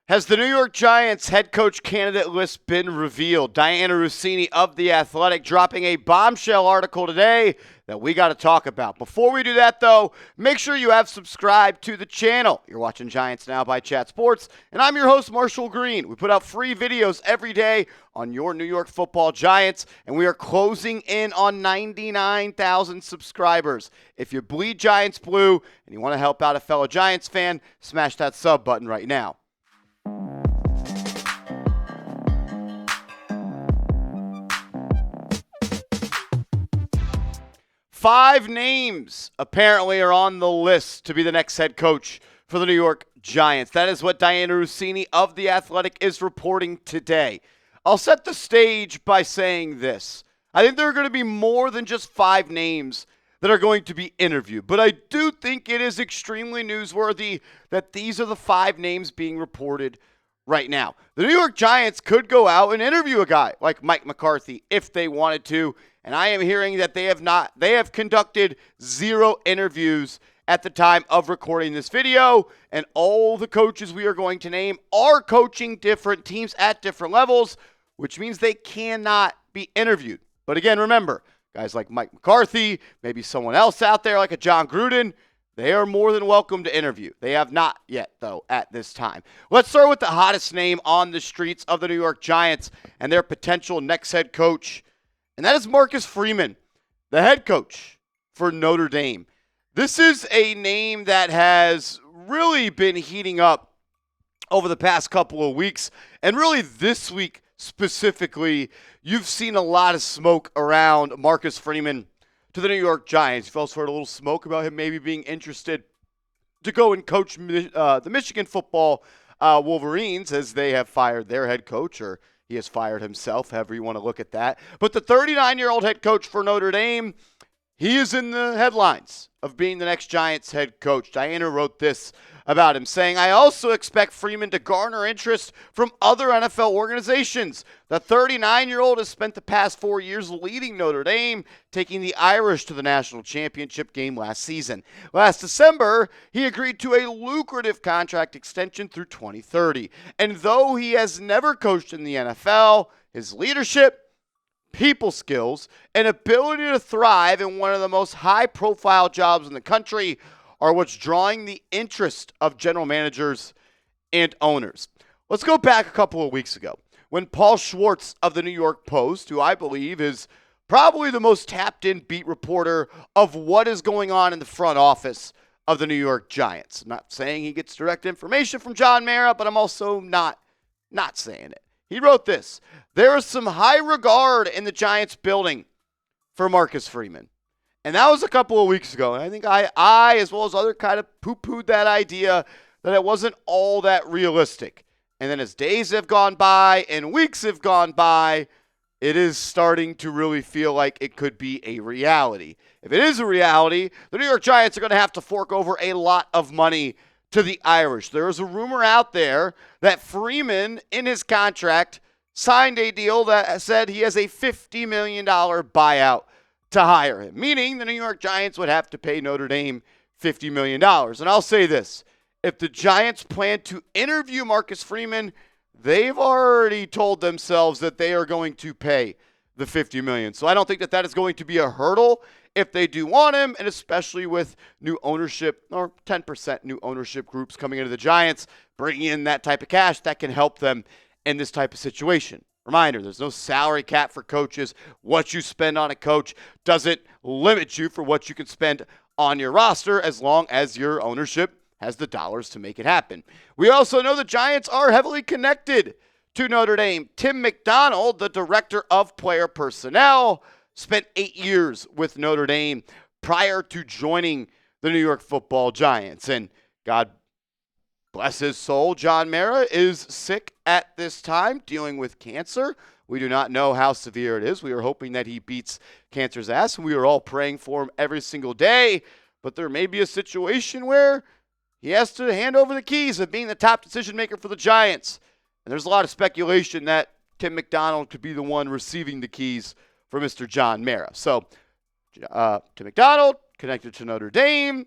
Has the New York Giants head coach candidate list been revealed? Dianna Russini of The Athletic dropping a bombshell article today that we got to talk about. Before we do that, though, make sure you have subscribed to the channel. You're watching Giants Now by Chat Sports, and I'm your host, Marshall Green. We put out free videos every day on your New York Football Giants, and we are closing in on 99,000 subscribers. If you bleed Giants blue and you want to help out a fellow Giants fan, smash that sub button right now. Five names apparently are on the list to be the next head coach for the New York Giants. That is what Dianna Russini of The Athletic is reporting today. I'll set the stage by saying this. I think there are going to be more than just five names that are going to be interviewed, but I do think it is extremely newsworthy that these are the five names being reported right now. The New York Giants could go out and interview a guy like Mike McCarthy if they wanted to. And I am hearing that they have conducted 0 interviews at the time of recording this video. And all the coaches we are going to name are coaching different teams at different levels, which means they cannot be interviewed. But again, remember, guys like Mike McCarthy, maybe someone else out there like a John Gruden, they are more than welcome to interview. They have not yet, though, at this time. Let's start with the hottest name on the streets of the New York Giants and their potential next head coach. And that is Marcus Freeman, the head coach for Notre Dame. This is a name that has really been heating up over the past couple of weeks. And really this week specifically, you've seen a lot of smoke around Marcus Freeman to the New York Giants. You've also heard a little smoke about him maybe being interested to go and coach the Michigan football Wolverines, as they have fired their head coach, or he has fired himself, however you want to look at that. But the 39-year-old head coach for Notre Dame, he is in the headlines of being the next Giants head coach. Dianna wrote this about him, saying, I also expect Freeman to garner interest from other NFL organizations. The 39-year-old has spent the past 4 years leading Notre Dame, taking the Irish to the national championship game last season. Last December, he agreed to a lucrative contract extension through 2030. And though he has never coached in the NFL, his leadership, people skills, and ability to thrive in one of the most high-profile jobs in the country are what's drawing the interest of general managers and owners. Let's go back a couple of weeks ago when Paul Schwartz of the New York Post, who I believe is probably the most tapped-in beat reporter of what is going on in the front office of the New York Giants. I'm not saying he gets direct information from John Mara, but I'm also not saying it. He wrote this: there is some high regard in the Giants building for Marcus Freeman. And that was a couple of weeks ago. And I think I as well as other kind of poo-pooed that idea that it wasn't all that realistic. And then as days have gone by and weeks have gone by, it is starting to really feel like it could be a reality. If it is a reality, the New York Giants are going to have to fork over a lot of money to the Irish. There is a rumor out there that Freeman, in his contract, signed a deal that said he has a $50 million buyout to hire him, meaning the New York Giants would have to pay Notre Dame $50 million. And I'll say this: if the Giants plan to interview Marcus Freeman, they've already told themselves that they are going to pay the $50 million. So I don't think that is going to be a hurdle if they do want him, and especially with new ownership, or 10% new ownership groups coming into the Giants, bringing in that type of cash that can help them in this type of situation. Reminder, there's no salary cap for coaches. What you spend on a coach doesn't limit you for what you can spend on your roster, as long as your ownership has the dollars to make it happen. We also know the Giants are heavily connected to Notre Dame. Tim McDonald, the director of player personnel, spent 8 years with Notre Dame prior to joining the New York Football Giants. And God bless his soul, John Mara is sick at this time, dealing with cancer. We do not know how severe it is. We are hoping that he beats cancer's ass, and we are all praying for him every single day. But there may be a situation where he has to hand over the keys of being the top decision maker for the Giants. And there's a lot of speculation that Tim McDonald could be the one receiving the keys for Mr. John Mara. So, Tim McDonald, connected to Notre Dame,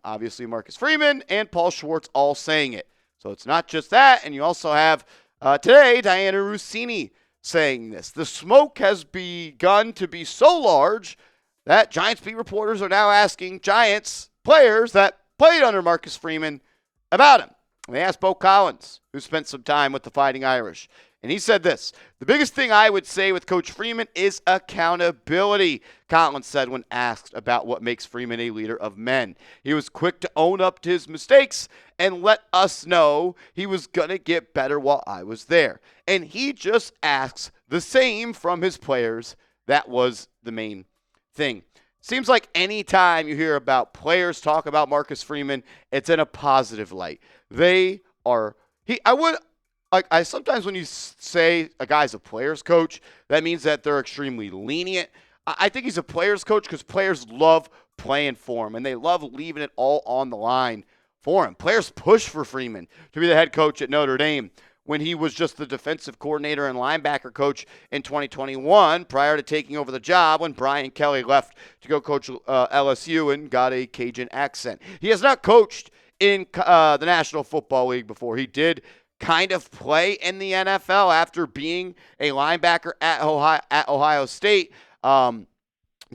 obviously Marcus Freeman, and Paul Schwartz all saying it. So it's not just that. And you also have today Dianna Russini saying this. The smoke has begun to be so large that Giants beat reporters are now asking Giants players that played under Marcus Freeman about him. And they asked Bo Collins, who spent some time with the Fighting Irish. And he said this: the biggest thing I would say with Coach Freeman is accountability, Collins said when asked about what makes Freeman a leader of men. He was quick to own up to his mistakes and let us know he was going to get better while I was there. And he just asks the same from his players. That was the main thing. Seems like any time you hear about players talk about Marcus Freeman, it's in a positive light. They are I sometimes when you say a guy's a player's coach, that means that they're extremely lenient. I think he's a player's coach because players love playing for him, and they love leaving it all on the line for him. Players push for Freeman to be the head coach at Notre Dame when he was just the defensive coordinator and linebacker coach in 2021 prior to taking over the job when Brian Kelly left to go coach LSU and got a Cajun accent. He has not coached in the National Football League before. He did kind of play in the NFL after being a linebacker at Ohio State. In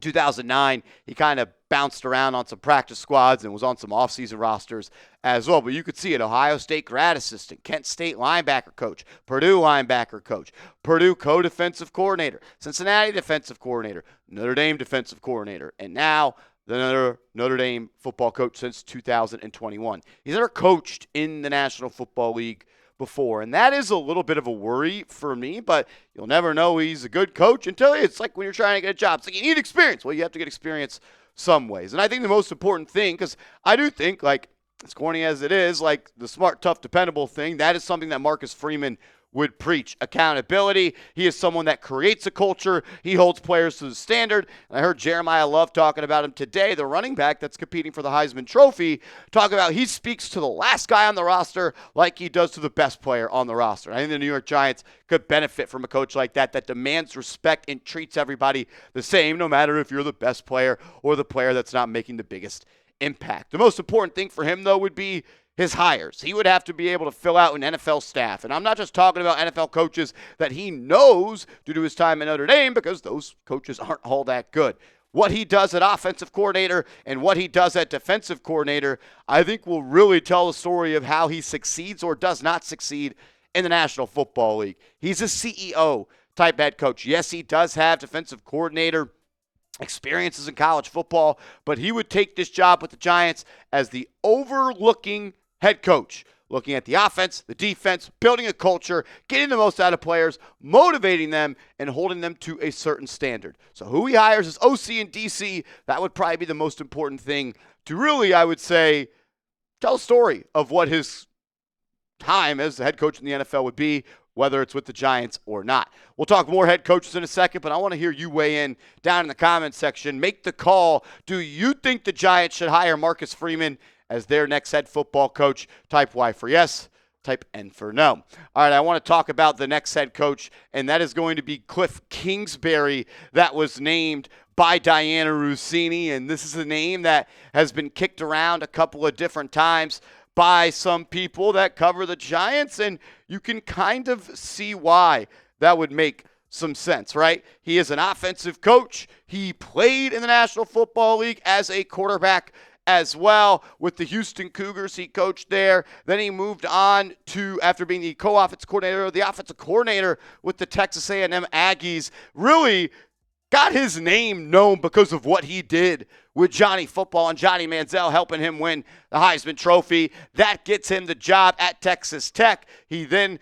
2009, he kind of bounced around on some practice squads and was on some offseason rosters as well. But you could see it: Ohio State grad assistant, Kent State linebacker coach, Purdue linebacker coach, Purdue co-defensive coordinator, Cincinnati defensive coordinator, Notre Dame defensive coordinator, and now the Notre Dame football coach since 2021. He's never coached in the National Football League before, and that is a little bit of a worry for me, but you'll never know he's a good coach until it's like when you're trying to get a job. It's like you need experience. Well, you have to get experience some ways. And I think the most important thing, because I do think, like, as corny as it is, like the smart, tough, dependable thing, that is something that Marcus Freeman would preach. Accountability. He is someone that creates a culture. He holds players to the standard. And I heard Jeremiah Love talking about him today, the running back that's competing for the Heisman Trophy, talk about he speaks to the last guy on the roster like he does to the best player on the roster. I think the New York Giants could benefit from a coach like that demands respect and treats everybody the same, no matter if you're the best player or the player that's not making the biggest impact. The most important thing for him, though, would be his hires. He would have to be able to fill out an NFL staff. And I'm not just talking about NFL coaches that he knows due to his time at Notre Dame, because those coaches aren't all that good. What he does at offensive coordinator and what he does at defensive coordinator, I think will really tell the story of how he succeeds or does not succeed in the National Football League. He's a CEO type head coach. Yes, he does have defensive coordinator experiences in college football, but he would take this job with the Giants as the overlooking head coach, looking at the offense, the defense, building a culture, getting the most out of players, motivating them, and holding them to a certain standard. So who he hires as OC and DC, that would probably be the most important thing to really, I would say, tell a story of what his time as the head coach in the NFL would be, whether it's with the Giants or not. We'll talk more head coaches in a second, but I want to hear you weigh in down in the comments section. Make the call. Do you think the Giants should hire Marcus Freeman as their next head football coach? Type Y for yes, type N for no. All right, I want to talk about the next head coach, and that is going to be Kliff Kingsbury, that was named by Dianna Russini, and this is a name that has been kicked around a couple of different times by some people that cover the Giants, and you can kind of see why that would make some sense, right? He is an offensive coach. He played in the National Football League as a quarterback as well with the Houston Cougars. He coached there. Then he moved on to, after being the co-offensive coordinator, the offensive coordinator with the Texas A&M Aggies. Really got his name known because of what he did with Johnny Football and Johnny Manziel, helping him win the Heisman Trophy. That gets him the job at Texas Tech. He then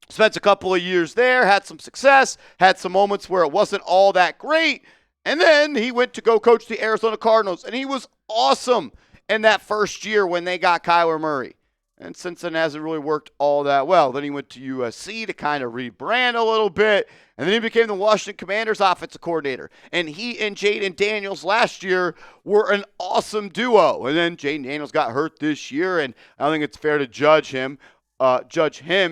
spent a couple of years there, had some success, had some moments where it wasn't all that great, and then he went to go coach the Arizona Cardinals, and he was awesome in that first year when they got Kyler Murray. And since then, it hasn't really worked all that well. Then he went to USC to kind of rebrand a little bit. And then he became the Washington Commanders offensive coordinator. And he and Jaden Daniels last year were an awesome duo. And then Jaden Daniels got hurt this year. And I don't think it's fair to judge him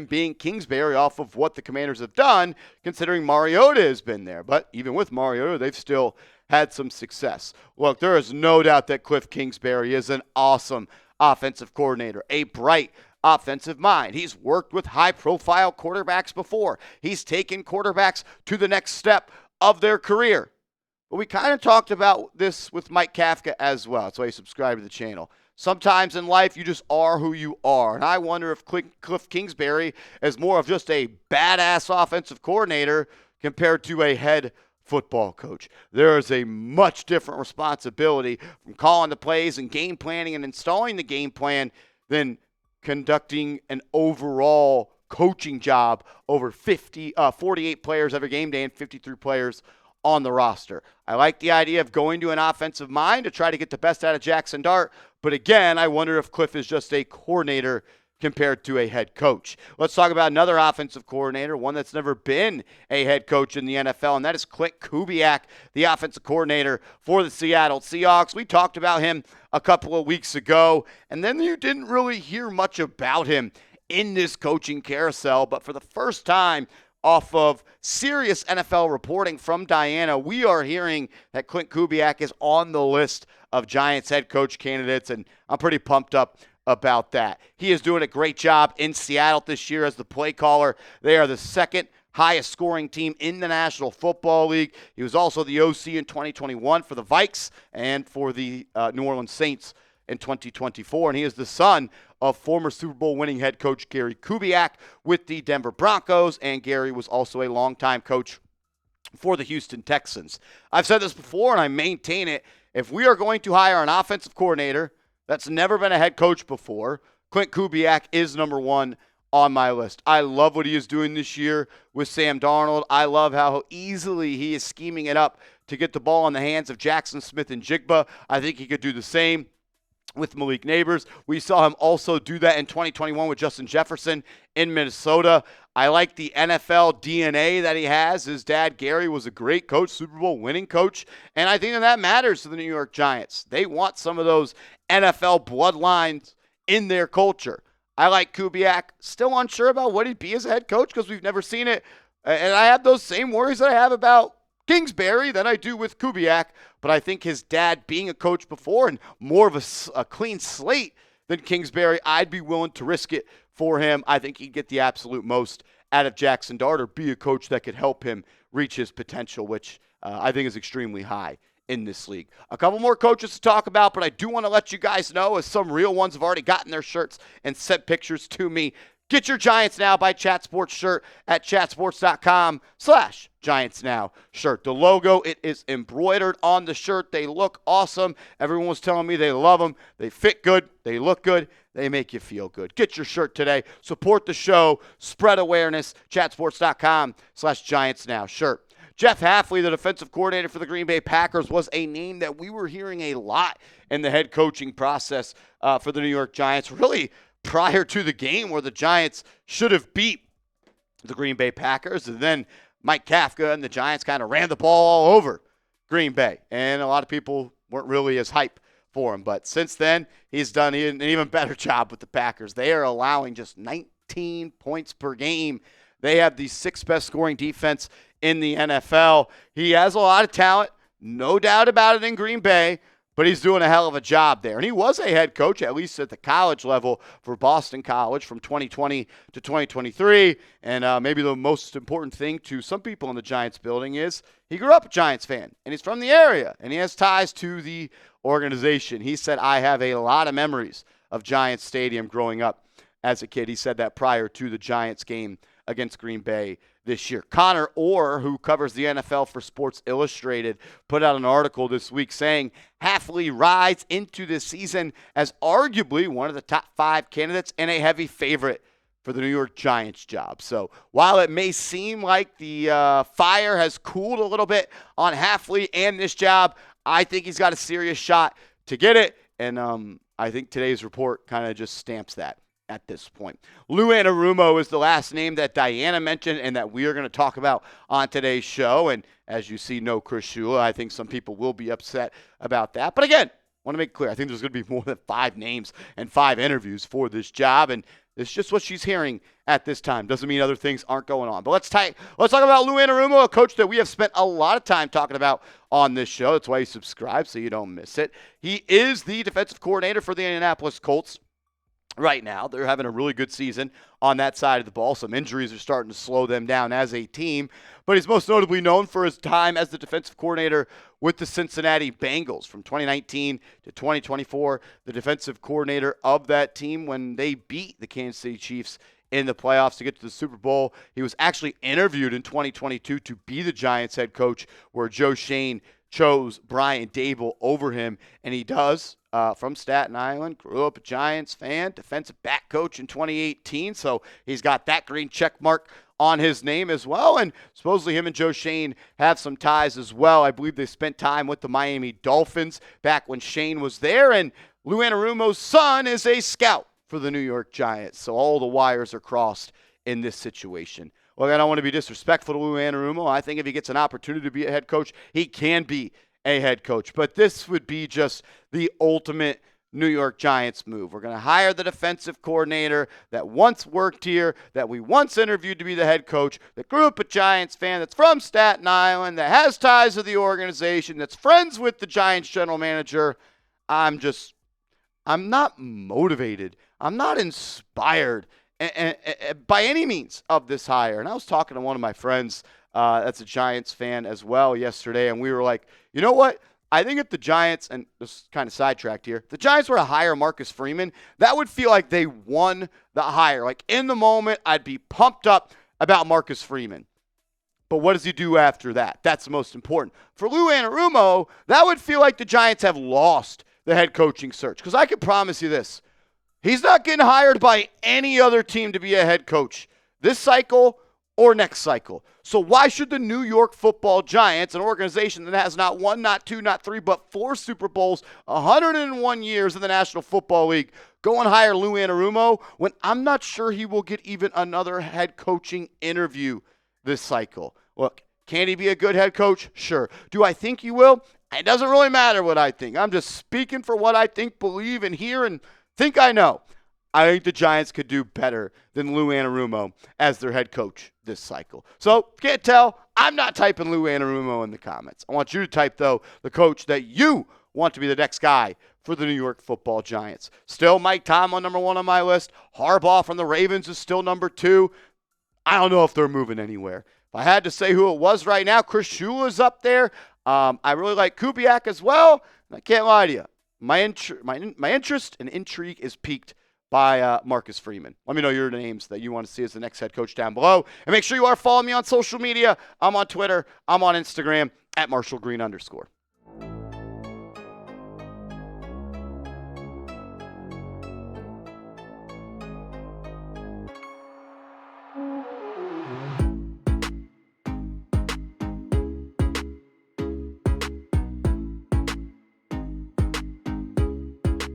being Kingsbury off of what the Commanders have done, considering Mariota has been there. But even with Mariota, they've still had some success. Look, there is no doubt that Kliff Kingsbury is an awesome offensive coordinator, a bright offensive mind. He's worked with high-profile quarterbacks before. He's taken quarterbacks to the next step of their career. But we kind of talked about this with Mike Kafka as well. That's why you subscribe to the channel. Sometimes in life, you just are who you are. And I wonder if Kliff Kingsbury is more of just a badass offensive coordinator compared to a head football coach. There is a much different responsibility from calling the plays and game planning and installing the game plan than conducting an overall coaching job over 48 players every game day and 53 players on the roster. I like the idea of going to an offensive mind to try to get the best out of Jaxson Dart, but again, I wonder if Kliff is just a coordinator compared to a head coach. Let's talk about another offensive coordinator, one that's never been a head coach in the NFL, and that is Clint Kubiak, the offensive coordinator for the Seattle Seahawks. We talked about him a couple of weeks ago, and then you didn't really hear much about him in this coaching carousel, but for the first time off of serious NFL reporting from Dianna, we are hearing that Klint Kubiak is on the list of Giants head coach candidates, and I'm pretty pumped up about that. He is doing a great job in Seattle this year as the play caller. They are the second highest scoring team in the National Football League. He was also the OC in 2021 for the Vikes and for the New Orleans Saints in 2024, and he is the son of former Super Bowl winning head coach Gary Kubiak with the Denver Broncos, and Gary was also a longtime coach for the Houston Texans. I've said this before, and I maintain it. If we are going to hire an offensive coordinator that's never been a head coach before, Klint Kubiak is number one on my list. I love what he is doing this year with Sam Darnold. I love how easily he is scheming it up to get the ball in the hands of Jackson Smith-Njigba. I think he could do the same with Malik Nabers. We saw him also do that in 2021 with Justin Jefferson in Minnesota. I like the NFL DNA that he has. His dad, Gary, was a great coach, Super Bowl winning coach, and I think that matters to the New York Giants. They want some of those NFL bloodlines in their culture. I like Kubiak. Still unsure about what he'd be as a head coach because we've never seen it, and I have those same worries that I have about Kingsbury than I do with Kubiak, but I think his dad being a coach before and more of a clean slate than Kingsbury, I'd be willing to risk it for him. I think he'd get the absolute most out of Jaxson Dart or be a coach that could help him reach his potential, which I think is extremely high in this league. A couple more coaches to talk about, but I do want to let you guys know, as some real ones have already gotten their shirts and sent pictures to me. Get your Giants Now by Chat Sports shirt at chatsports.com/Giants Now shirt. The logo, it is embroidered on the shirt. They look awesome. Everyone was telling me they love them. They fit good. They look good. They make you feel good. Get your shirt today. Support the show. Spread awareness. Chatsports.com/Giants Now shirt. Jeff Hafley, the defensive coordinator for the Green Bay Packers, was a name that we were hearing a lot in the head coaching process for the New York Giants. Really, prior to the game where the Giants should have beat the Green Bay Packers. And then Mike Kafka and the Giants kind of ran the ball all over Green Bay. And a lot of people weren't really as hype for him. But since then, he's done an even better job with the Packers. They are allowing just 19 points per game. They have the sixth best scoring defense in the NFL. He has a lot of talent, no doubt about it, in Green Bay. But he's doing a hell of a job there. And he was a head coach, at least at the college level, for Boston College from 2020 to 2023. And maybe the most important thing to some people in the Giants building is he grew up a Giants fan, and he's from the area, and he has ties to the organization. He said, I have a lot of memories of Giants Stadium growing up as a kid. He said that prior to the Giants game against Green Bay this year. Connor Orr, who covers the NFL for Sports Illustrated, put out an article this week saying Hafley rides into this season as arguably one of the top 5 candidates and a heavy favorite for the New York Giants job. So while it may seem like the fire has cooled a little bit on Hafley and this job, I think he's got a serious shot to get it. And I think today's report kind of just stamps that at this point. Lou Anarumo is the last name that Dianna mentioned and that we are going to talk about on today's show. And as you see, no Chris Shula. I think some people will be upset about that. But again, I want to make clear, I think there's going to be more than 5 names and 5 interviews for this job. And it's just what she's hearing at this time. Doesn't mean other things aren't going on. But let's talk about Lou Anarumo, a coach that we have spent a lot of time talking about on this show. That's why you subscribe so you don't miss it. He is the defensive coordinator for the Indianapolis Colts. right now. They're having a really good season on that side of the ball. Some injuries are starting to slow them down as a team. But he's most notably known for his time as the defensive coordinator with the Cincinnati Bengals from 2019 to 2024, the defensive coordinator of that team when they beat the Kansas City Chiefs in the playoffs to get to the Super Bowl. He was actually interviewed in 2022 to be the Giants head coach, where Joe Schoen chose Brian Daboll over him, and he does. From Staten Island, grew up a Giants fan, defensive back coach in 2018, so he's got that green check mark on his name as well, and supposedly him and Joe Schoen have some ties as well. I believe they spent time with the Miami Dolphins back when Schoen was there, and Lou Anarumo's son is a scout for the New York Giants, so all the wires are crossed in this situation. Look, I don't want to be disrespectful to Lou Anarumo. I think if he gets an opportunity to be a head coach, he can be a head coach. But this would be just the ultimate New York Giants move. We're going to hire the defensive coordinator that once worked here, that we once interviewed to be the head coach, that grew up a Giants fan, that's from Staten Island, that has ties to the organization, that's friends with the Giants general manager. I'm not motivated. I'm not inspired by any means of this hire. And I was talking to one of my friends that's a Giants fan as well yesterday, and we were like, you know what? I think if the Giants, and this is kind of sidetracked here, if the Giants were to hire Marcus Freeman, that would feel like they won the hire. Like in the moment, I'd be pumped up about Marcus Freeman. But what does he do after that? That's the most important. For Lou Anarumo, that would feel like the Giants have lost the head coaching search. Because I can promise you this, he's not getting hired by any other team to be a head coach this cycle or next cycle. So why should the New York Football Giants, an organization that has not one, not two, not three, but 4 Super Bowls, 101 years in the National Football League, go and hire Lou Anarumo when I'm not sure he will get even another head coaching interview this cycle? Look, can he be a good head coach? Sure. Do I think he will? It doesn't really matter what I think. I'm just speaking for what I think, believe, and hear, and think I know. I think the Giants could do better than Lou Anarumo as their head coach this cycle. So, can't tell. I'm not typing Lou Anarumo in the comments. I want you to type, though, the coach that you want to be the next guy for the New York Football Giants. Still Mike Tomlin, number 1 on my list. Harbaugh from the Ravens is still number 2. I don't know if they're moving anywhere. If I had to say who it was right now, Chris Shula's up there. I really like Kubiak as well. I can't lie to you. My interest and intrigue is piqued by Marcus Freeman. Let me know your names that you want to see as the next head coach down below. And make sure you are following me on social media. I'm on Twitter. I'm on Instagram @MarshallGreen_.